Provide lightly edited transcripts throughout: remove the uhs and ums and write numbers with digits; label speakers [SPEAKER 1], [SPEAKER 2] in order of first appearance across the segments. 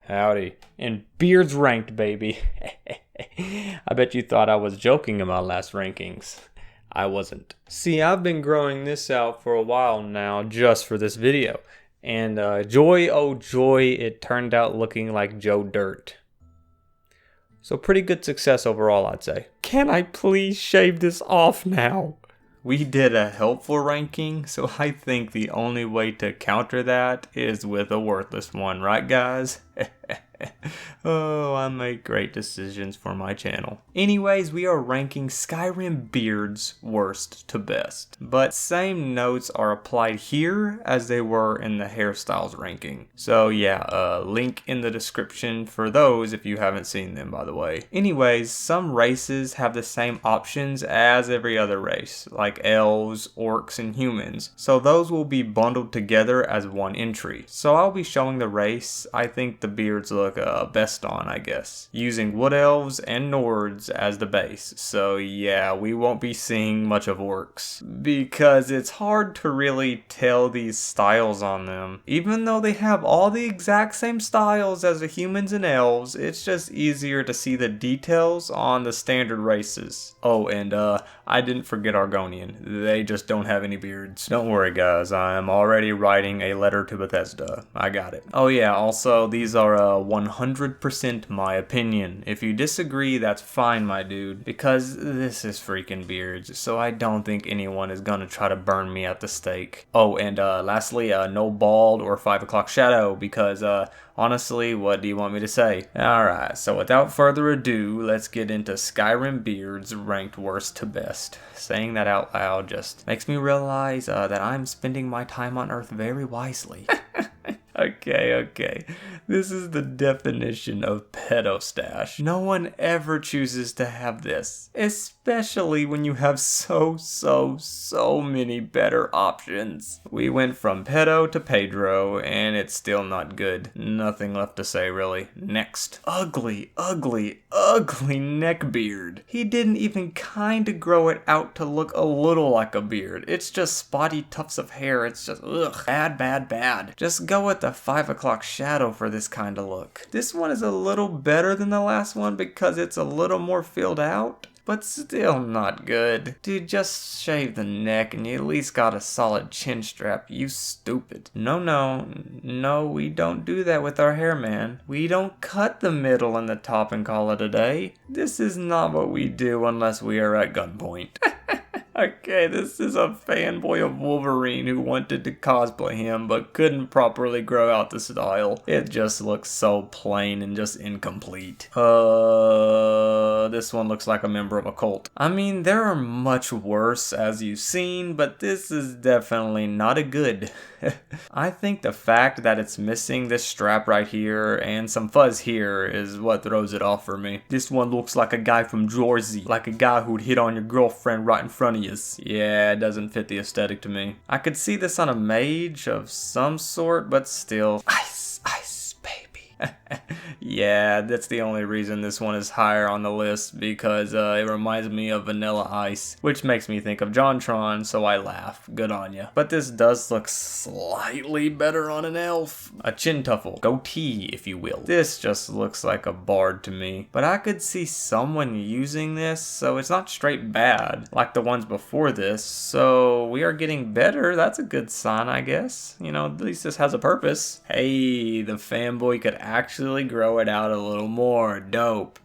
[SPEAKER 1] Howdy. And beards ranked, baby. I bet you thought I was joking in my last rankings. I wasn't. See, I've been growing this out for a while now just for this video. And joy, oh joy, it turned out looking like Joe Dirt. So pretty good success overall, I'd say. Can I please shave this off now? We did a helpful ranking, so I think the only way to counter that is with a worthless one, right guys? Oh, I make great decisions for my channel. Anyways, we are ranking Skyrim beards worst to best. But same notes are applied here as they were in the hairstyles ranking. So yeah, link in the description for those if you haven't seen them, by the way. Anyways, some races have the same options as every other race, like elves, orcs, and humans. So those will be bundled together as one entry. So I'll be showing the race I think the beards look best on, I guess, using wood elves and nords as the base. So yeah, we won't be seeing much of orcs because it's hard to really tell these styles on them. Even though they have all the exact same styles as the humans and elves, it's just easier to see the details on the standard races. Oh, and I didn't forget Argonian. They just don't have any beards. Don't worry guys, I am already writing a letter to Bethesda. I got it. Oh yeah, also these are 100% my opinion. If you disagree, that's fine, my dude, because this is freaking beards, so I don't think anyone is gonna try to burn me at the stake. Oh, and lastly, no bald or 5 o'clock shadow, because honestly, what do you want me to say? Alright, so without further ado, let's get into Skyrim beards ranked worst to best. Saying that out loud just makes me realize that I'm spending my time on Earth very wisely. Okay. This is the definition of pedo stash. No one ever chooses to have this, especially when you have so many better options. We went from pedo to Pedro, and it's still not good. Nothing left to say, really. Next. Ugly neckbeard. He didn't even kinda grow it out to look a little like a beard. It's just spotty tufts of hair. It's just, ugh. Bad. Just go with the 5 o'clock shadow for this kind of look. This one is a little better than the last one because it's a little more filled out, but still not good. Dude, just shave the neck and you at least got a solid chin strap, you stupid. No, we don't do that with our hair, man. We don't cut the middle and the top and call it a day. This is not what we do unless we are at gunpoint. Okay, this is a fanboy of Wolverine who wanted to cosplay him but couldn't properly grow out the style. It just looks so plain and just incomplete. This one looks like a member of a cult. I mean, there are much worse as you've seen, but this is definitely not a good. I think the fact that it's missing this strap right here and some fuzz here is what throws it off for me. This one looks like a guy from Jersey, like a guy who'd hit on your girlfriend right in front of you. Yeah, it doesn't fit the aesthetic to me. I could see this on a mage of some sort, but still. Ice, baby. Yeah, that's the only reason this one is higher on the list, because it reminds me of Vanilla Ice, which makes me think of JonTron, so I laugh. Good on ya. But this does look slightly better on an elf. A chin tuffle. Goatee, if you will. This just looks like a bard to me. But I could see someone using this, so it's not straight bad, like the ones before this. So we are getting better. That's a good sign, I guess. You know, at least this has a purpose. Hey, the fanboy could actually grow it out a little more. Dope.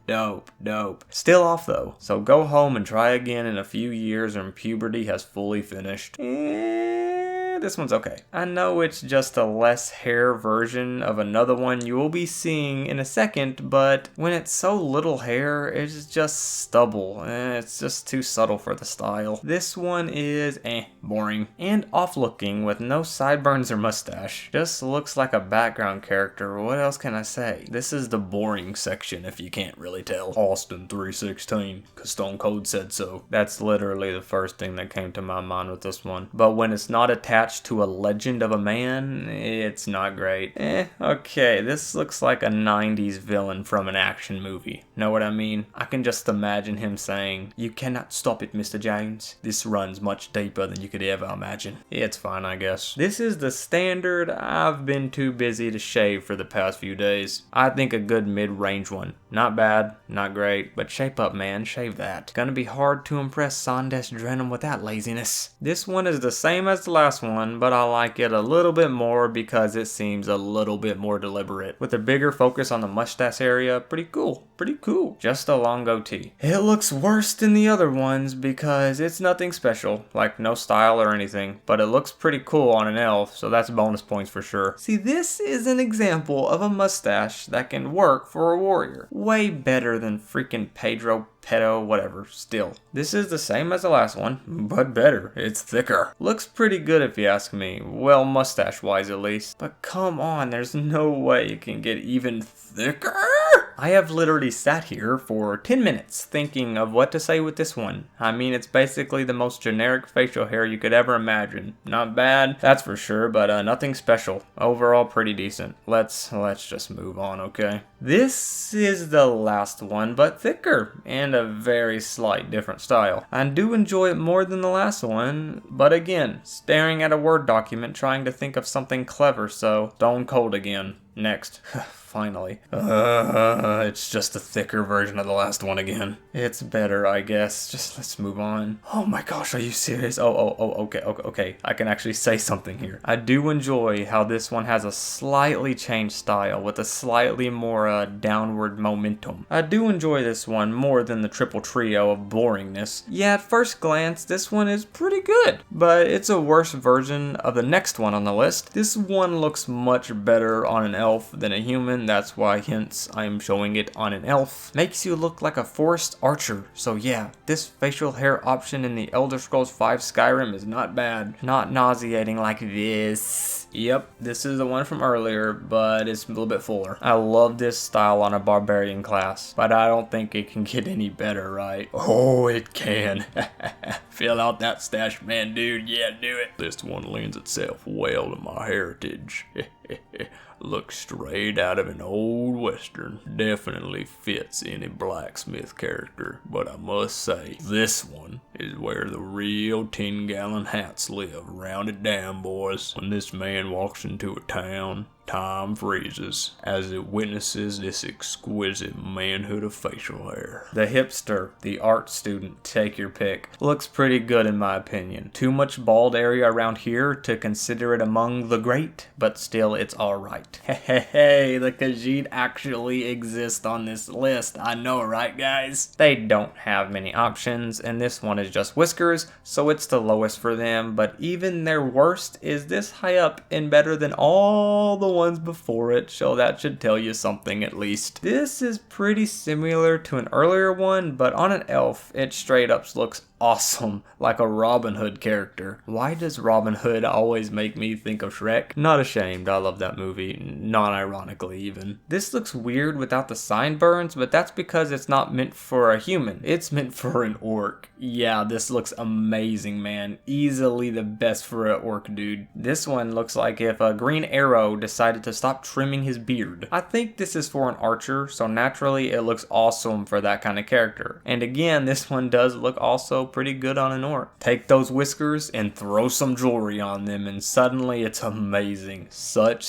[SPEAKER 1] Still off though, so go home and try again in a few years when puberty has fully finished. This one's okay. I know it's just a less hair version of another one you will be seeing in a second, but when it's so little hair, it's just stubble. It's just too subtle for the style. This one is boring and off looking with no sideburns or mustache. Just looks like a background character. What else can I say? This is the boring section if you can't really tell. Austin 316, cause Stone Cold said so. That's literally the first thing that came to my mind with this one. But when it's not attached attached to a legend of a man, it's not great. Okay, this looks like a 90s villain from an action movie. Know what I mean? I can just imagine him saying, "You cannot stop it, Mr. Jones. This runs much deeper than you could ever imagine." It's fine, I guess. This is the standard. I've been too busy to shave for the past few days. I think a good mid-range one. Not bad, not great, but shape up, man. Shave that. Gonna be hard to impress Sandesh Drenham with that laziness. This one is the same as the last one, but I like it a little bit more because it seems a little bit more deliberate. With a bigger focus on the mustache area, pretty cool. Pretty cool. Just a long goatee. It looks worse than the other ones because it's nothing special, like no style or anything, but it looks pretty cool on an elf, so that's bonus points for sure. See, this is an example of a mustache that can work for a warrior. Way better than freaking Pedro Pedo, whatever, still. This is the same as the last one, but better. It's thicker. Looks pretty good if you ask me. Well, mustache-wise at least. But come on, there's no way it can get even thicker. I have literally sat here for 10 minutes thinking of what to say with this one. I mean, it's basically the most generic facial hair you could ever imagine. Not bad, that's for sure, but nothing special. Overall, pretty decent. Let's just move on, okay? This is the last one, but thicker, and a very slight different style. I do enjoy it more than the last one, but again, staring at a Word document trying to think of something clever, so stone cold again. Next. Finally. It's just a thicker version of the last one again. It's better, I guess. Just let's move on. Oh my gosh, are you serious? Okay. I can actually say something here. I do enjoy how this one has a slightly changed style with a slightly more downward momentum. I do enjoy this one more than the triple trio of boringness. Yeah, at first glance, this one is pretty good, but it's a worse version of the next one on the list. This one looks much better on an elf than a human. That's why hence I'm showing it on an elf. Makes you look like a forest archer. So yeah, this facial hair option in the Elder Scrolls V Skyrim is not bad. Not nauseating like this. Yep, this is the one from earlier, but it's a little bit fuller. I love this style on a barbarian class, but I don't think it can get any better, right? Oh, it can. Fill out that stash, man, dude. Yeah, do it. This one lends itself well to my heritage. Looks straight out of an old western. Definitely fits any blacksmith character. But I must say, this one is where the real 10-gallon hats live. Round it down, boys. When this man walks into a town, time freezes as it witnesses this exquisite manhood of facial hair. The hipster, the art student, take your pick. Looks pretty good in my opinion. Too much bald area around here to consider it among the great, but still it's alright. Hey, the Khajiit actually exist on this list. I know, right guys? They don't have many options, and this one is just whiskers, so it's the lowest for them, but even their worst is this high up and better than all the ones before it, so that should tell you something at least. This is pretty similar to an earlier one, but on an elf, it straight up looks awesome, like a Robin Hood character. Why does Robin Hood always make me think of Shrek? Not ashamed, I love that movie, non-ironically even. This looks weird without the sideburns, but that's because it's not meant for a human. It's meant for an orc. Yeah, this looks amazing, man. Easily the best for an orc, dude. This one looks like if a Green Arrow decided to stop trimming his beard. I think this is for an archer, so naturally it looks awesome for that kind of character. And again, this one does look also pretty good on an orc. Take those whiskers and throw some jewelry on them and suddenly it's amazing. Such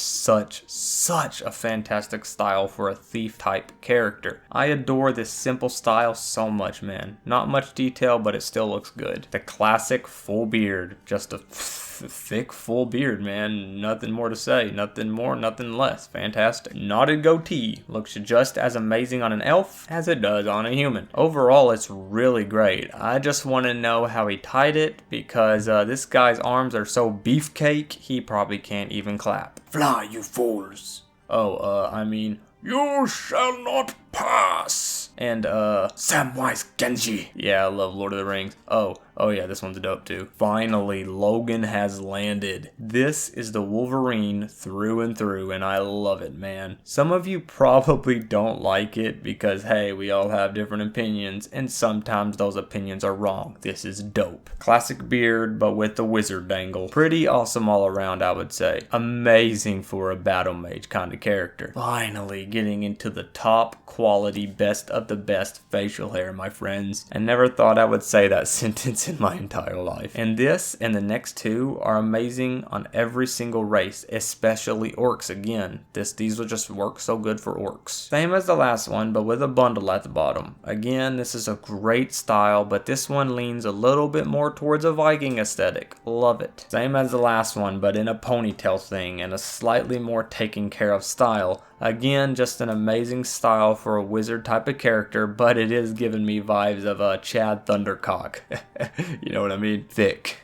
[SPEAKER 1] a fantastic style for a thief type character. I adore this simple style so much, man. Not much detail, but it still looks good. The classic full beard. Just a thick full beard, man. Nothing more to say. Nothing more, nothing less. Fantastic. Knotted goatee. Looks just as amazing on an elf as it does on a human. Overall, it's really great. I just want to know how he tied it because this guy's arms are so beefcake, he probably can't even clap. Fly, you fools. I mean, you shall not pass. And, Samwise Genji. Yeah, I love Lord of the Rings. Oh, Oh yeah, this one's dope too. Finally, Logan has landed. This is the Wolverine through and through, and I love it, man. Some of you probably don't like it because, hey, we all have different opinions, and sometimes those opinions are wrong. This is dope. Classic beard, but with the wizard dangle. Pretty awesome all around, I would say. Amazing for a battle mage kind of character. Finally getting into the top quality, best of the best facial hair, my friends. I never thought I would say that sentence in my entire life. And this and the next two are amazing on every single race, especially orcs again. These will just work so good for orcs. Same as the last one, but with a bundle at the bottom. Again, this is a great style, but this one leans a little bit more towards a Viking aesthetic. Love it. Same as the last one, but in a ponytail thing and a slightly more taken care of style. Again, just an amazing style for a wizard type of character, but it is giving me vibes of a Chad Thundercock. You know what I mean? Thick.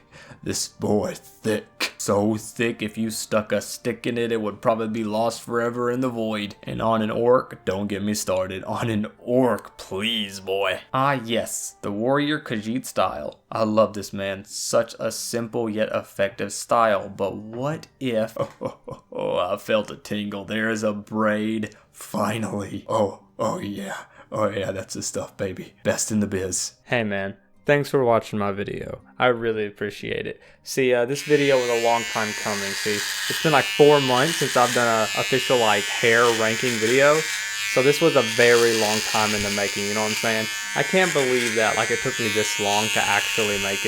[SPEAKER 1] This boy thick. So thick if you stuck a stick in it, it would probably be lost forever in the void. And on an orc, don't get me started. On an orc, please, boy. Ah yes, the warrior Khajiit style. I love this, man. Such a simple yet effective style. But what if... Oh, I felt a tingle. There is a braid. Finally. Oh yeah. Oh yeah, that's the stuff, baby. Best in the biz. Hey, man. Thanks for watching my video. I really appreciate it. See, this video was a long time coming. See, it's been like 4 months since I've done an official like hair ranking video. So this was a very long time in the making, you know what I'm saying? I can't believe that like it took me this long to actually make it.